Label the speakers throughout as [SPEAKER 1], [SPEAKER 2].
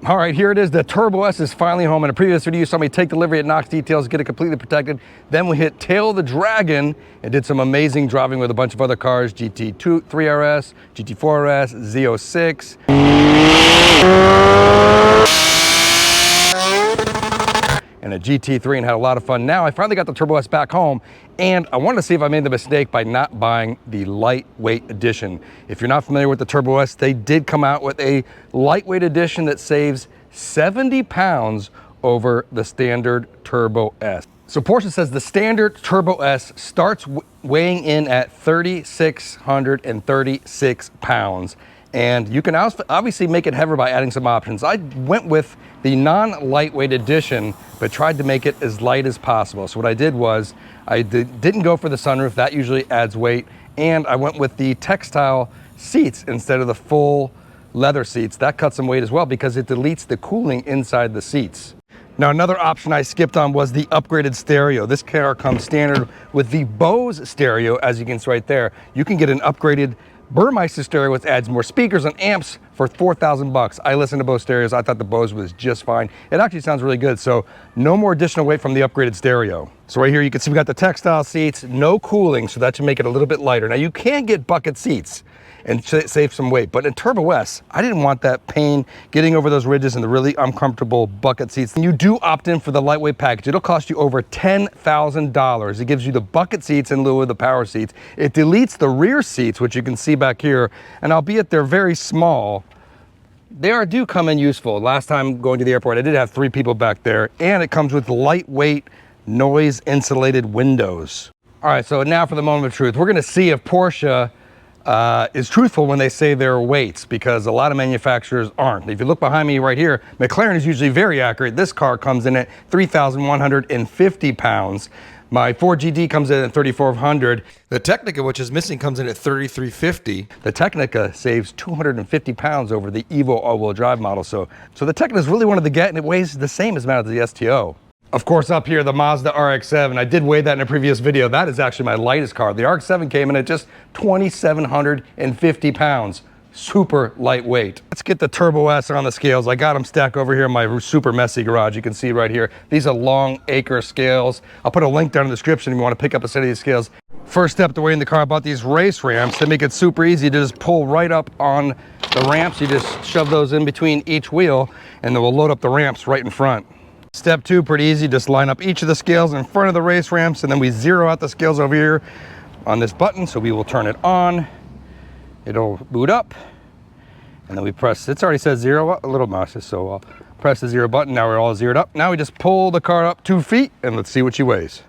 [SPEAKER 1] All right, here it is. The Turbo S is finally home. In a previous video, you saw me take delivery at Knox Details, get it completely protected. Then we hit Tail the Dragon and did some amazing driving with a bunch of other cars, GT3 RS, GT4 RS, Z06. And a GT3 and had a lot of fun. Now I finally got the Turbo S back home and I wanted to see if I made the mistake by not buying the lightweight edition. If you're not familiar with the Turbo S, they did come out with a lightweight edition that saves 70 pounds over the standard Turbo S. So Porsche says the standard Turbo S starts weighing in at 3,636 pounds. And you can obviously make it heavier by adding some options. I went with the non-lightweight edition, but tried to make it as light as possible. So what I did was, I didn't go for the sunroof, that usually adds weight, and I went with the textile seats instead of the full leather seats. That cuts some weight as well because it deletes the cooling inside the seats. Now another option I skipped on was the upgraded stereo. This car comes standard with the Bose stereo, as you can see right there. You can get an upgraded Burmeister stereo, which adds more speakers and amps for 4,000 bucks. I listen to Bose stereos. I thought the Bose was just fine. It actually sounds really good. So no more additional weight from the upgraded stereo. So right here, you can see we got the textile seats, no cooling. So that should make it a little bit lighter. Now you can get bucket seats and save some weight, but in Turbo S, I didn't want that pain getting over those ridges and the really uncomfortable bucket seats. And you do opt in for the lightweight package. It'll cost you over $10,000. It gives you the bucket seats in lieu of the power seats. It deletes the rear seats, which you can see back here, and albeit they're very small, they do come in useful. Last time going to the airport, I did have 3 people back there, and it comes with lightweight noise insulated windows. All right, so now for the moment of truth. We're gonna see if Porsche is truthful when they say their weights, because a lot of manufacturers aren't. If you look behind me right here, McLaren is usually very accurate. This car comes in at 3,150 pounds. My Ford GT comes in at 3,400. The Technica, which is missing, comes in at 3,350. The Technica saves 250 pounds over the Evo all-wheel drive model. So the Technica is really one of the get, and it weighs the same amount as the STO. Of course, up here, the Mazda RX-7. I did weigh that in a previous video. That is actually my lightest car. The RX-7 came in at just 2,750 pounds. Super lightweight. Let's get the Turbo S on the scales. I got them stacked over here in my super messy garage. You can see right here. These are long acre scales. I'll put a link down in the description if you want to pick up a set of these scales. First step to weighing the car, I bought these race ramps to make it super easy to just pull right up on the ramps. You just shove those in between each wheel, and then we'll load up the ramps right in front. Step 2, pretty easy. Just line up each of the scales in front of the race ramps, and then we zero out the scales over here on this button. So we will turn it on. It'll boot up, and then we press, it's already says 0, a little mouse, so I'll press the 0 button. Now we're all zeroed up. Now we just pull the car up 2 feet, and let's see what she weighs.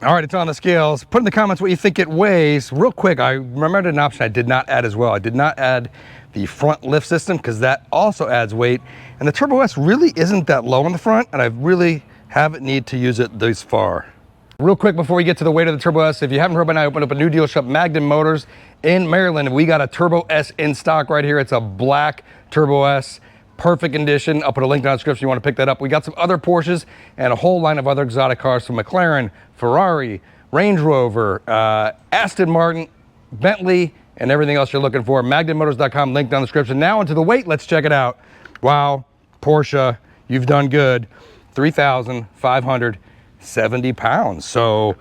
[SPEAKER 1] All right, it's on the scales. Put in the comments what you think it weighs. Real quick, I remembered an option I did not add as well. I did not add the front lift system because that also adds weight. And the Turbo S really isn't that low in the front, and I really haven't need to use it this far. Real quick before we get to the weight of the Turbo S, if you haven't heard by now, I opened up a new dealership, Magden Motors in Maryland. We got a Turbo S in stock right here. It's a black Turbo S. Perfect condition. I'll put a link down in the description if you want to pick that up. We got some other Porsches and a whole line of other exotic cars from McLaren, Ferrari, Range Rover, Aston Martin, Bentley, and everything else you're looking for. MagdenMotors.com, link down in the description. Now into the weight, let's check it out. Wow, Porsche, you've done good. 3,570 pounds. So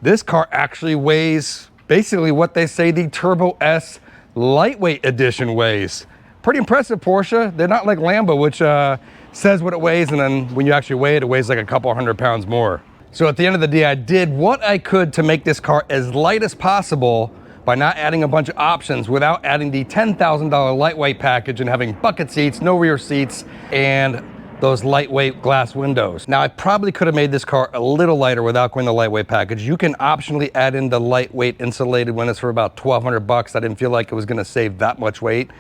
[SPEAKER 1] this car actually weighs basically what they say the Turbo S lightweight edition weighs. Pretty impressive, Porsche. They're not like Lambo, which says what it weighs, and then when you actually weigh it, it weighs like a couple 100 pounds more. So at the end of the day, I did what I could to make this car as light as possible by not adding a bunch of options without adding the $10,000 lightweight package and having bucket seats, no rear seats, and those lightweight glass windows. Now, I probably could have made this car a little lighter without going the lightweight package. You can optionally add in the lightweight insulated windows for about 1,200 bucks. I didn't feel like it was gonna save that much weight.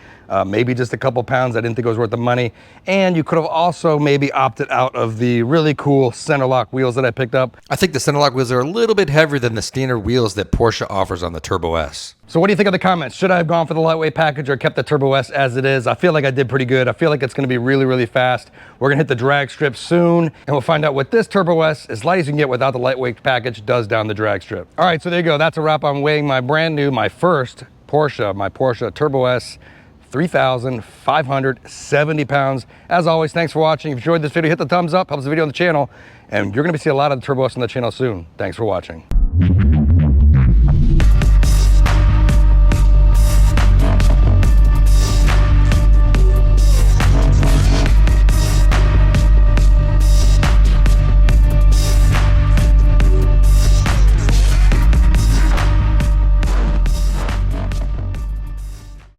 [SPEAKER 1] maybe just a couple pounds. I didn't think it was worth the money. And you could have also maybe opted out of the really cool center lock wheels that I picked up.
[SPEAKER 2] I think the center lock wheels are a little bit heavier than the standard wheels that Porsche offers on the Turbo S.
[SPEAKER 1] So what do you think of the comments? Should I have gone for the lightweight package or kept the Turbo S as it is? I feel like I did pretty good. I feel like it's gonna be really, really fast. We're gonna hit the drag strip soon, and we'll find out what this Turbo S, as light as you can get without the lightweight package, does down the drag strip. All right, so there you go. That's a wrap on weighing my brand new, my first Porsche, my Porsche Turbo S, 3,570 pounds. As always, thanks for watching. If you enjoyed this video, hit the thumbs up, helps the video on the channel, and you're gonna be seeing a lot of the Turbo S on the channel soon. Thanks for watching.